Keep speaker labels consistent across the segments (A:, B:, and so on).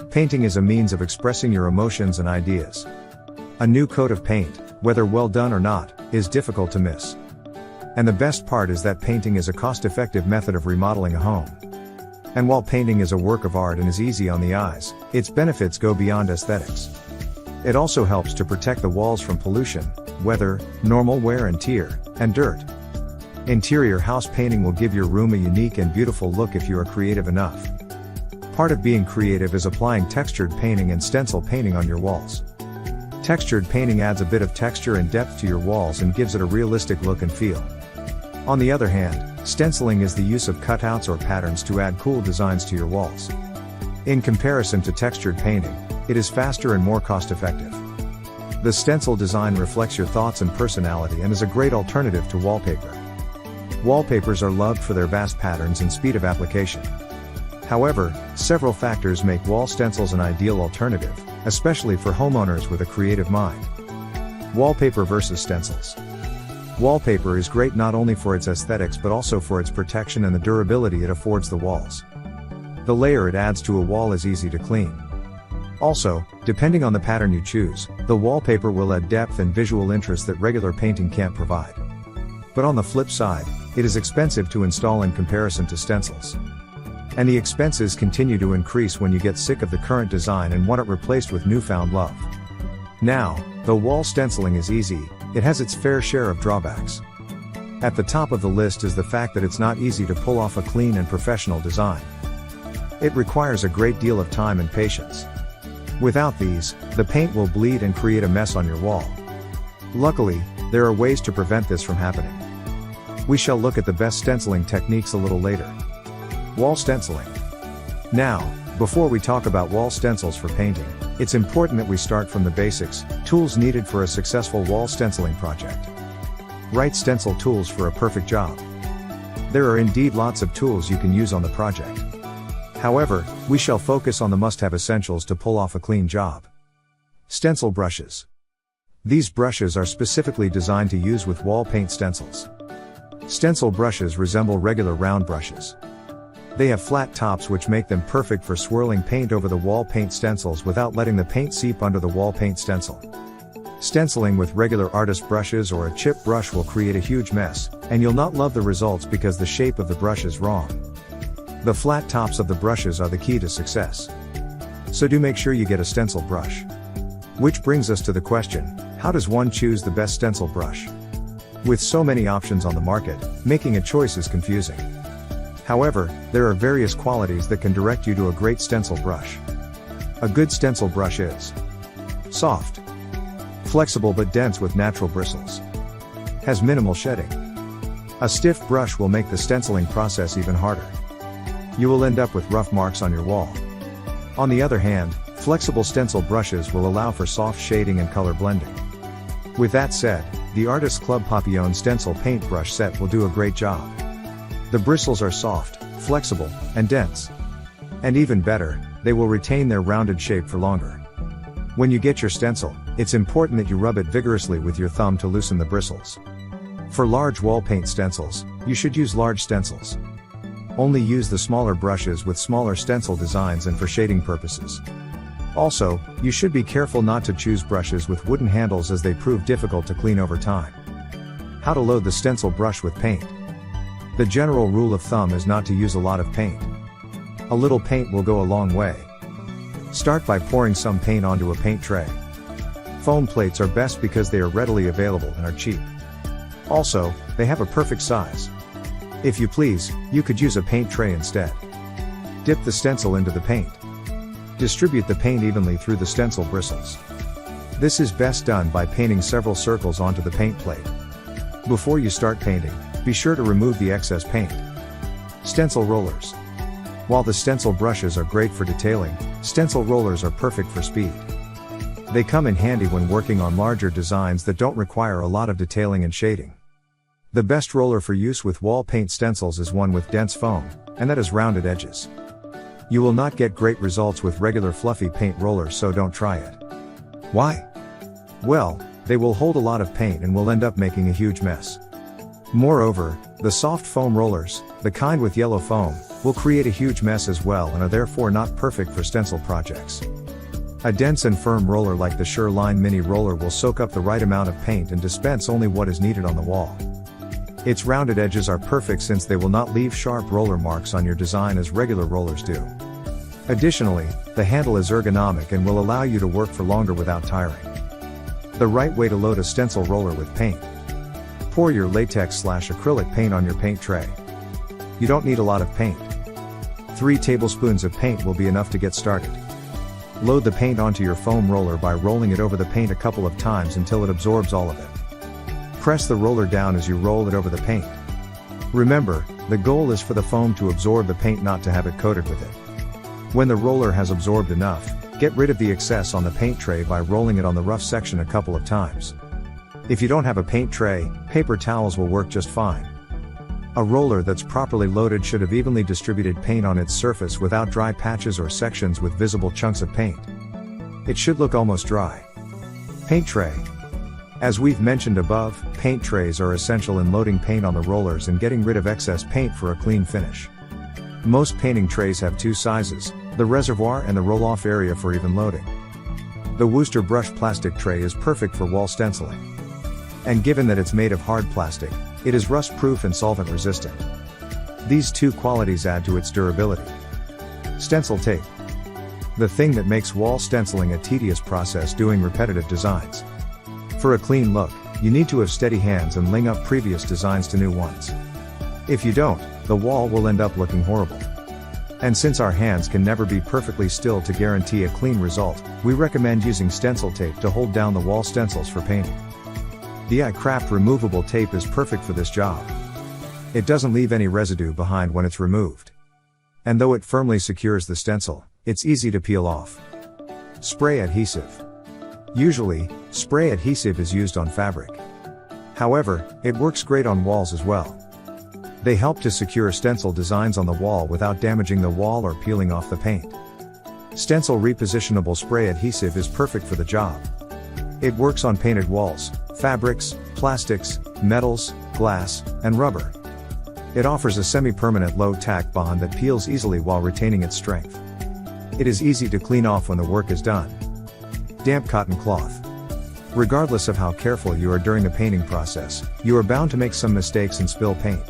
A: Painting is a means of expressing your emotions and ideas. A new coat of paint, whether well done or not, is difficult to miss. And the best part is that painting is a cost-effective method of remodeling a home. And while painting is a work of art and is easy on the eyes, its benefits go beyond aesthetics. It also helps to protect the walls from pollution, weather, normal wear and tear, and dirt. Interior house painting will give your room a unique and beautiful look if you are creative enough. Part of being creative is applying textured painting and stencil painting on your walls. Textured painting adds a bit of texture and depth to your walls and gives it a realistic look and feel. On the other hand, stenciling is the use of cutouts or patterns to add cool designs to your walls. In comparison to textured painting, it is faster and more cost-effective. The stencil design reflects your thoughts and personality and is a great alternative to wallpaper. Wallpapers are loved for their vast patterns and speed of application. However, several factors make wall stencils an ideal alternative, especially for homeowners with a creative mind. Wallpaper versus stencils. Wallpaper is great not only for its aesthetics but also for its protection and the durability it affords the walls. The layer it adds to a wall is easy to clean. Also, depending on the pattern you choose, the wallpaper will add depth and visual interest that regular painting can't provide. But on the flip side, it is expensive to install in comparison to stencils. And the expenses continue to increase when you get sick of the current design and want it replaced with newfound love. Now, though wall stenciling is easy, it has its fair share of drawbacks. At the top of the list is the fact that it's not easy to pull off a clean and professional design. It requires a great deal of time and patience. Without these, the paint will bleed and create a mess on your wall. Luckily, there are ways to prevent this from happening. We shall look at the best stenciling techniques a little later. Wall stenciling. Now, before we talk about wall stencils for painting, it's important that we start from the basics, tools needed for a successful wall stenciling project. Right stencil tools for a perfect job. There are indeed lots of tools you can use on the project. However, we shall focus on the must-have essentials to pull off a clean job. Stencil brushes. These brushes are specifically designed to use with wall paint stencils. Stencil brushes resemble regular round brushes. They have flat tops which make them perfect for swirling paint over the wall paint stencils without letting the paint seep under the wall paint stencil. Stenciling with regular artist brushes or a chip brush will create a huge mess, and you'll not love the results because the shape of the brush is wrong. The flat tops of the brushes are the key to success. So do make sure you get a stencil brush. Which brings us to the question, how does one choose the best stencil brush? With so many options on the market, making a choice is confusing. However, there are various qualities that can direct you to a great stencil brush. A good stencil brush is soft, flexible but dense with natural bristles, has minimal shedding. A stiff brush will make the stenciling process even harder. You will end up with rough marks on your wall. On the other hand, flexible stencil brushes will allow for soft shading and color blending. With that said, the Artist Club Papillon stencil paintbrush set will do a great job. The bristles are soft, flexible, and dense. And even better, they will retain their rounded shape for longer. When you get your stencil, it's important that you rub it vigorously with your thumb to loosen the bristles. For large wall paint stencils, you should use large stencils. Only use the smaller brushes with smaller stencil designs and for shading purposes. Also, you should be careful not to choose brushes with wooden handles as they prove difficult to clean over time. How to load the stencil brush with paint. The general rule of thumb is not to use a lot of paint. A little paint will go a long way. Start by pouring some paint onto a paint tray. Foam plates are best because they are readily available and are cheap. Also, they have a perfect size. If you please, you could use a paint tray instead. Dip the stencil into the paint. Distribute the paint evenly through the stencil bristles. This is best done by painting several circles onto the paint plate. Before you start painting, be sure to remove the excess paint. Stencil rollers. While the stencil brushes are great for detailing, stencil rollers are perfect for speed. They come in handy when working on larger designs that don't require a lot of detailing and shading. The best roller for use with wall paint stencils is one with dense foam, and that has rounded edges. You will not get great results with regular fluffy paint rollers, so don't try it. Why? Well, they will hold a lot of paint and will end up making a huge mess. Moreover, the soft foam rollers, the kind with yellow foam, will create a huge mess as well and are therefore not perfect for stencil projects. A dense and firm roller like the Sureline Mini Roller will soak up the right amount of paint and dispense only what is needed on the wall. Its rounded edges are perfect since they will not leave sharp roller marks on your design as regular rollers do. Additionally, the handle is ergonomic and will allow you to work for longer without tiring. The right way to load a stencil roller with paint. Pour your latex/acrylic paint on your paint tray. You don't need a lot of paint. 3 tablespoons of paint will be enough to get started. Load the paint onto your foam roller by rolling it over the paint a couple of times until it absorbs all of it. Press the roller down as you roll it over the paint. Remember, the goal is for the foam to absorb the paint, not to have it coated with it. When the roller has absorbed enough, get rid of the excess on the paint tray by rolling it on the rough section a couple of times. If you don't have a paint tray, paper towels will work just fine. A roller that's properly loaded should have evenly distributed paint on its surface without dry patches or sections with visible chunks of paint. It should look almost dry. Paint tray. As we've mentioned above, paint trays are essential in loading paint on the rollers and getting rid of excess paint for a clean finish. Most painting trays have 2 sizes, the reservoir and the roll-off area for even loading. The Wooster brush plastic tray is perfect for wall stenciling. And given that it's made of hard plastic, it is rust-proof and solvent-resistant. These 2 qualities add to its durability. Stencil tape. The thing that makes wall stenciling a tedious process doing repetitive designs. For a clean look, you need to have steady hands and link up previous designs to new ones. If you don't, the wall will end up looking horrible. And since our hands can never be perfectly still to guarantee a clean result, we recommend using stencil tape to hold down the wall stencils for painting. The iCraft removable tape is perfect for this job. It doesn't leave any residue behind when it's removed. And though it firmly secures the stencil, it's easy to peel off. Spray adhesive. Usually, spray adhesive is used on fabric. However, it works great on walls as well. They help to secure stencil designs on the wall without damaging the wall or peeling off the paint. Stencil repositionable spray adhesive is perfect for the job. It works on painted walls, fabrics, plastics, metals, glass, and rubber. It offers a semi-permanent low-tack bond that peels easily while retaining its strength. It is easy to clean off when the work is done. Damp cotton cloth. Regardless of how careful you are during the painting process, you are bound to make some mistakes and spill paint.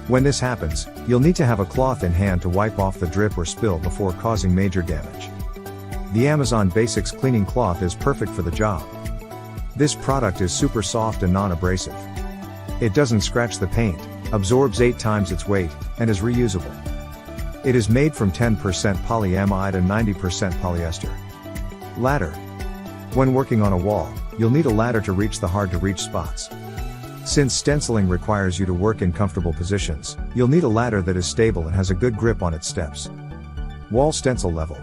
A: When this happens, you'll need to have a cloth in hand to wipe off the drip or spill before causing major damage. The Amazon Basics cleaning cloth is perfect for the job. This product is super soft and non-abrasive. It doesn't scratch the paint, absorbs 8 times its weight, and is reusable. It is made from 10% polyamide and 90% polyester. Ladder. When working on a wall, you'll need a ladder to reach the hard-to-reach spots. Since stenciling requires you to work in comfortable positions, you'll need a ladder that is stable and has a good grip on its steps. Wall stencil level.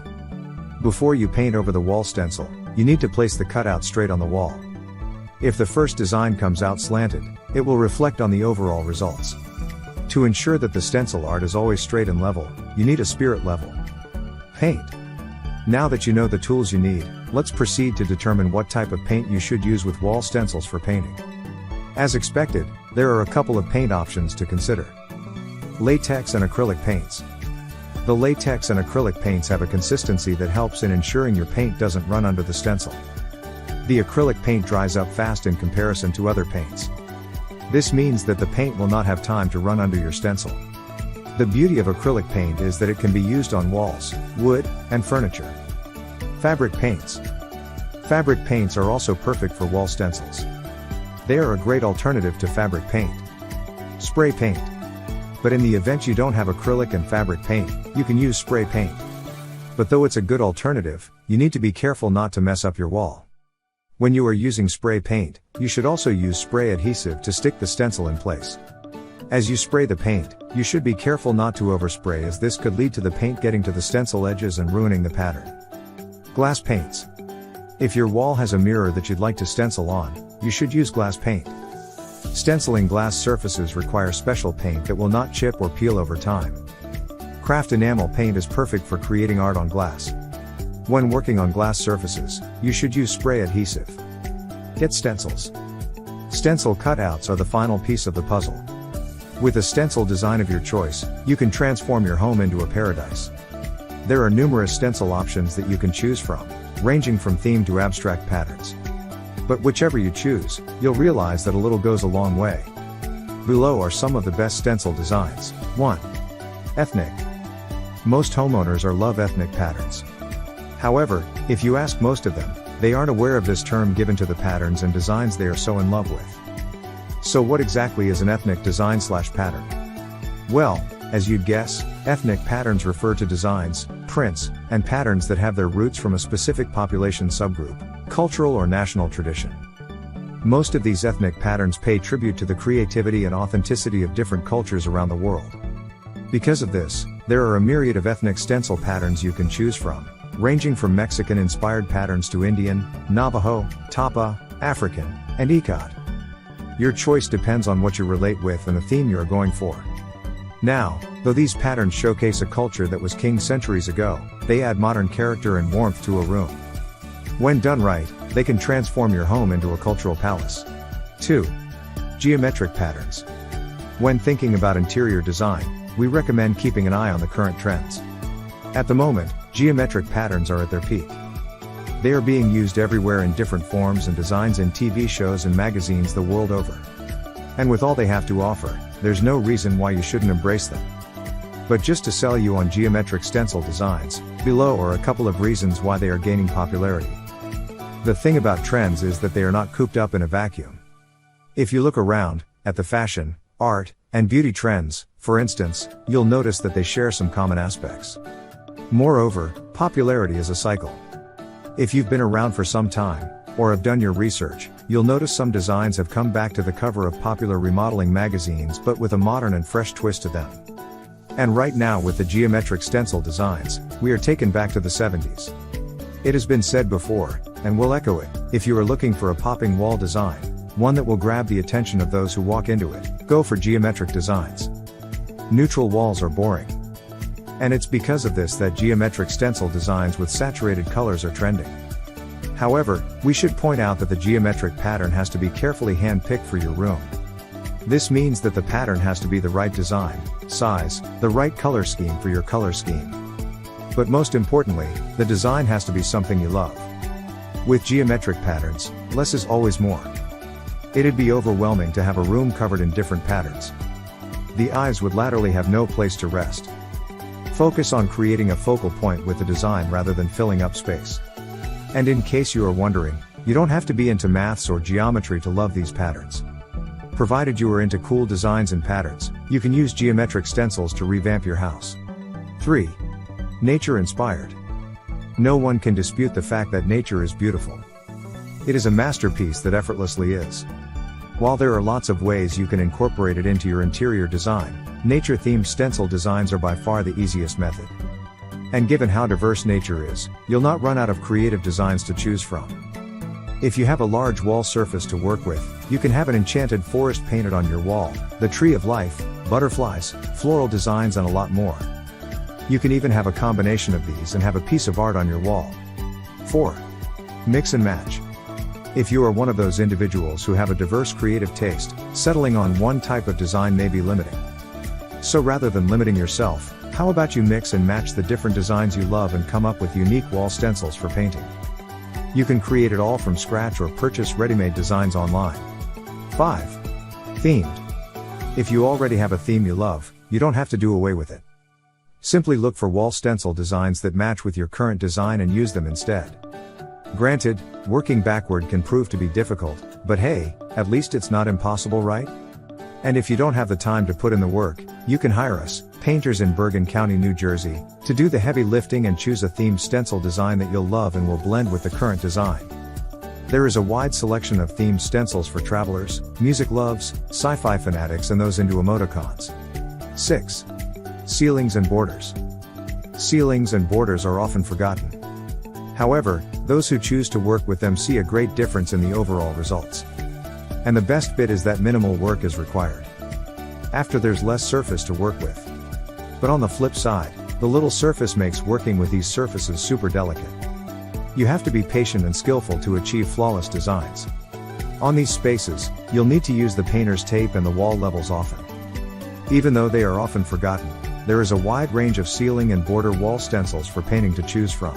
A: Before you paint over the wall stencil, you need to place the cutout straight on the wall. If the first design comes out slanted, it will reflect on the overall results. To ensure that the stencil art is always straight and level, you need a spirit level. Paint. Now that you know the tools you need, let's proceed to determine what type of paint you should use with wall stencils for painting. As expected, there are a couple of paint options to consider. Latex and acrylic paints. The latex and acrylic paints have a consistency that helps in ensuring your paint doesn't run under the stencil. The acrylic paint dries up fast in comparison to other paints. This means that the paint will not have time to run under your stencil. The beauty of acrylic paint is that it can be used on walls, wood, and furniture. Fabric paints. Fabric paints are also perfect for wall stencils. They are a great alternative to fabric paint. Spray paint. But in the event you don't have acrylic and fabric paint, you can use spray paint. But though it's a good alternative, you need to be careful not to mess up your wall. When you are using spray paint, you should also use spray adhesive to stick the stencil in place. As you spray the paint, you should be careful not to overspray, as this could lead to the paint getting to the stencil edges and ruining the pattern. Glass paints. If your wall has a mirror that you'd like to stencil on, you should use glass paint. Stenciling glass surfaces require special paint that will not chip or peel over time. Craft enamel paint is perfect for creating art on glass. When working on glass surfaces, you should use spray adhesive. Get stencils. Stencil cutouts are the final piece of the puzzle. With a stencil design of your choice, you can transform your home into a paradise. There are numerous stencil options that you can choose from, ranging from theme to abstract patterns. But whichever you choose, you'll realize that a little goes a long way. Below are some of the best stencil designs. 1. Ethnic. Most homeowners love ethnic patterns. However, if you ask most of them, they aren't aware of this term given to the patterns and designs they are so in love with. So what exactly is an ethnic design/pattern? Well, as you'd guess, ethnic patterns refer to designs, prints, and patterns that have their roots from a specific population subgroup, cultural or national tradition. Most of these ethnic patterns pay tribute to the creativity and authenticity of different cultures around the world. Because of this, there are a myriad of ethnic stencil patterns you can choose from, ranging from Mexican-inspired patterns to Indian, Navajo, Tapa, African, and Ikat. Your choice depends on what you relate with and the theme you are going for. Now, though these patterns showcase a culture that was king centuries ago, they add modern character and warmth to a room. When done right, they can transform your home into a cultural palace. 2. Geometric patterns. When thinking about interior design, we recommend keeping an eye on the current trends. At the moment, geometric patterns are at their peak. They are being used everywhere in different forms and designs in TV shows and magazines the world over. And with all they have to offer, there's no reason why you shouldn't embrace them. But just to sell you on geometric stencil designs, below are a couple of reasons why they are gaining popularity. The thing about trends is that they are not cooped up in a vacuum. If you look around, at the fashion, art, and beauty trends, for instance, you'll notice that they share some common aspects. Moreover, popularity is a cycle. If you've been around for some time, or have done your research, you'll notice some designs have come back to the cover of popular remodeling magazines but with a modern and fresh twist to them. And right now with the geometric stencil designs, we are taken back to the 70s. It has been said before, and we'll echo it, if you are looking for a popping wall design, one that will grab the attention of those who walk into it, go for geometric designs. Neutral walls are boring. And it's because of this that geometric stencil designs with saturated colors are trending. However, we should point out that the geometric pattern has to be carefully hand-picked for your room. This means that the pattern has to be the right design, size, the right color scheme for your color scheme. But most importantly, the design has to be something you love. With geometric patterns, less is always more. It'd be overwhelming to have a room covered in different patterns. The eyes would laterally have no place to rest. Focus on creating a focal point with the design rather than filling up space. And in case you are wondering, you don't have to be into maths or geometry to love these patterns. Provided you are into cool designs and patterns, you can use geometric stencils to revamp your house. 3. Nature inspired. No one can dispute the fact that nature is beautiful. It is a masterpiece that effortlessly is. While there are lots of ways you can incorporate it into your interior design, nature-themed stencil designs are by far the easiest method. And given how diverse nature is, you'll not run out of creative designs to choose from. If you have a large wall surface to work with, you can have an enchanted forest painted on your wall, the tree of life, butterflies, floral designs and a lot more. You can even have a combination of these and have a piece of art on your wall. 4. Mix and match. If you are one of those individuals who have a diverse creative taste, settling on one type of design may be limiting. So rather than limiting yourself, how about you mix and match the different designs you love and come up with unique wall stencils for painting? You can create it all from scratch or purchase ready-made designs online. 5. Themed. If you already have a theme you love, you don't have to do away with it. Simply look for wall stencil designs that match with your current design and use them instead. Granted, working backward can prove to be difficult, but hey, at least it's not impossible, right? And if you don't have the time to put in the work, you can hire us, painters in Bergen County, New Jersey, to do the heavy lifting and choose a themed stencil design that you'll love and will blend with the current design. There is a wide selection of themed stencils for travelers, music loves, sci-fi fanatics and those into emoticons. 6. Ceilings and borders. Ceilings and borders are often forgotten. However, those who choose to work with them see a great difference in the overall results. And the best bit is that minimal work is required. After there's less surface to work with. But on the flip side, the little surface makes working with these surfaces super delicate. You have to be patient and skillful to achieve flawless designs. On these spaces, you'll need to use the painter's tape and the wall levels often. Even though they are often forgotten, there is a wide range of ceiling and border wall stencils for painting to choose from.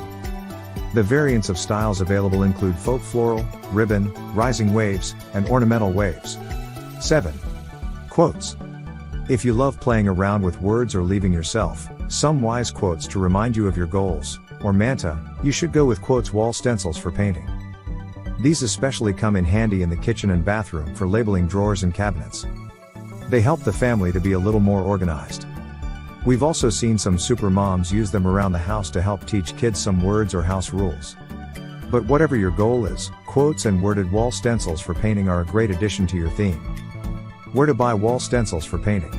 A: The variants of styles available include folk floral, ribbon, rising waves, and ornamental waves. 7. Quotes. If you love playing around with words or leaving yourself some wise quotes to remind you of your goals or manta, you should go with quotes wall stencils for painting. These especially come in handy in the kitchen and bathroom for labeling drawers and cabinets. They help the family to be a little more organized. We've also seen some super moms use them around the house to help teach kids some words or house rules. But whatever your goal is, quotes and worded wall stencils for painting are a great addition to your theme. Where to buy wall stencils for painting?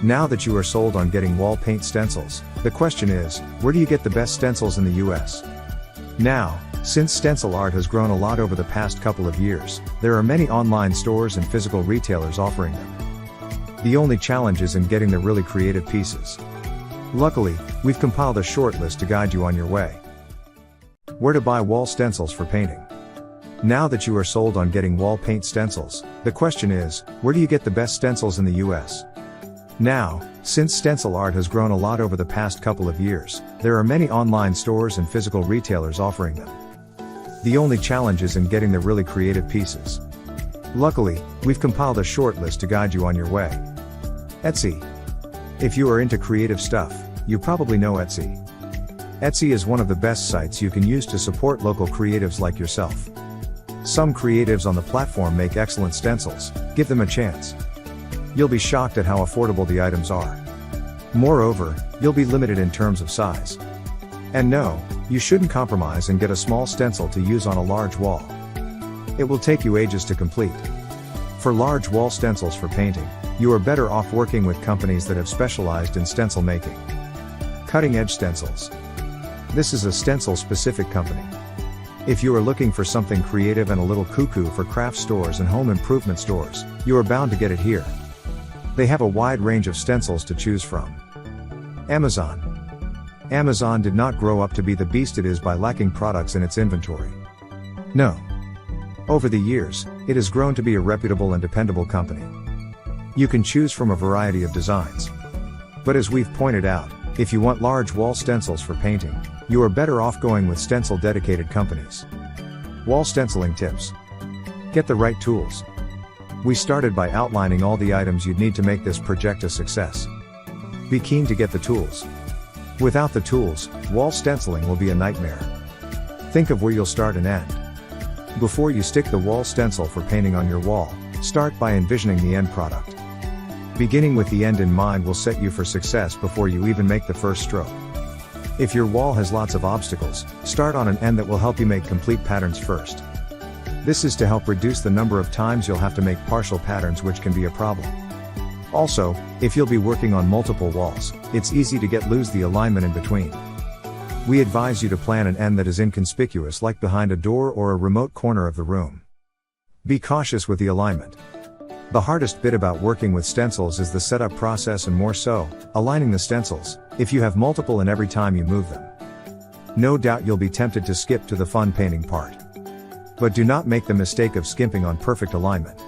A: Now that you are sold on getting wall paint stencils, the question is, where do you get the best stencils in the US? Now, since stencil art has grown a lot over the past couple of years, there are many online stores and physical retailers offering them. The only challenge is in getting the really creative pieces. Luckily, we've compiled a short list to guide you on your way. Where to buy wall stencils for painting? Now that you are sold on getting wall paint stencils, the question is, where do you get the best stencils in the US? Now, since stencil art has grown a lot over the past couple of years, there are many online stores and physical retailers offering them. The only challenge is in getting the really creative pieces. Luckily, we've compiled a short list to guide you on your way. Etsy. If you are into creative stuff, you probably know Etsy. Etsy is one of the best sites you can use to support local creatives like yourself. Some creatives on the platform make excellent stencils. Give them a chance. You'll be shocked at how affordable the items are. Moreover, you'll be limited in terms of size. And no, you shouldn't compromise and get a small stencil to use on a large wall. It will take you ages to complete. For large wall stencils for painting, you are better off working with companies that have specialized in stencil making. Cutting Edge Stencils. This is a stencil-specific company. If you are looking for something creative and a little cuckoo for craft stores and home improvement stores, you are bound to get it here. They have a wide range of stencils to choose from. Amazon. Amazon did not grow up to be the beast it is by lacking products in its inventory. No. Over the years, it has grown to be a reputable and dependable company. You can choose from a variety of designs. But as we've pointed out, if you want large wall stencils for painting, you are better off going with stencil-dedicated companies. Wall stenciling tips. Get the right tools. We started by outlining all the items you'd need to make this project a success. Be keen to get the tools. Without the tools, wall stenciling will be a nightmare. Think of where you'll start and end. Before you stick the wall stencil for painting on your wall, start by envisioning the end product. Beginning with the end in mind will set you for success before you even make the first stroke. If your wall has lots of obstacles, start on an end that will help you make complete patterns first. This is to help reduce the number of times you'll have to make partial patterns, which can be a problem. Also, if you'll be working on multiple walls, it's easy to lose the alignment in between. We advise you to plan an end that is inconspicuous, like behind a door or a remote corner of the room. Be cautious with the alignment. The hardest bit about working with stencils is the setup process, and more so, aligning the stencils, if you have multiple and every time you move them. No doubt you'll be tempted to skip to the fun painting part. But do not make the mistake of skimping on perfect alignment.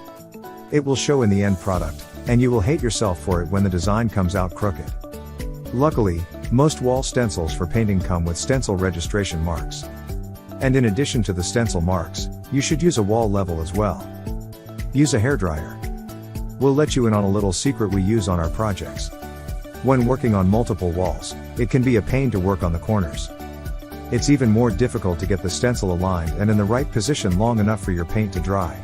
A: It will show in the end product, and you will hate yourself for it when the design comes out crooked. Luckily, most wall stencils for painting come with stencil registration marks. And in addition to the stencil marks, you should use a wall level as well. Use a hairdryer. We'll let you in on a little secret we use on our projects. When working on multiple walls, it can be a pain to work on the corners. It's even more difficult to get the stencil aligned and in the right position long enough for your paint to dry.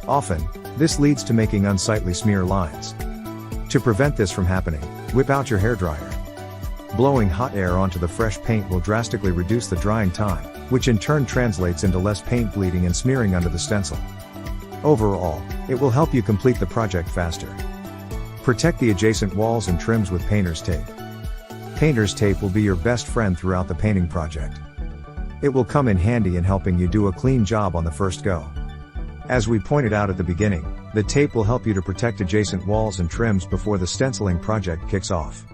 A: Often, this leads to making unsightly smear lines. To prevent this from happening, whip out your hairdryer. Blowing hot air onto the fresh paint will drastically reduce the drying time, which in turn translates into less paint bleeding and smearing under the stencil. Overall, it will help you complete the project faster. Protect the adjacent walls and trims with painter's tape. Painter's tape will be your best friend throughout the painting project. It will come in handy in helping you do a clean job on the first go. As we pointed out at the beginning, the tape will help you to protect adjacent walls and trims before the stenciling project kicks off.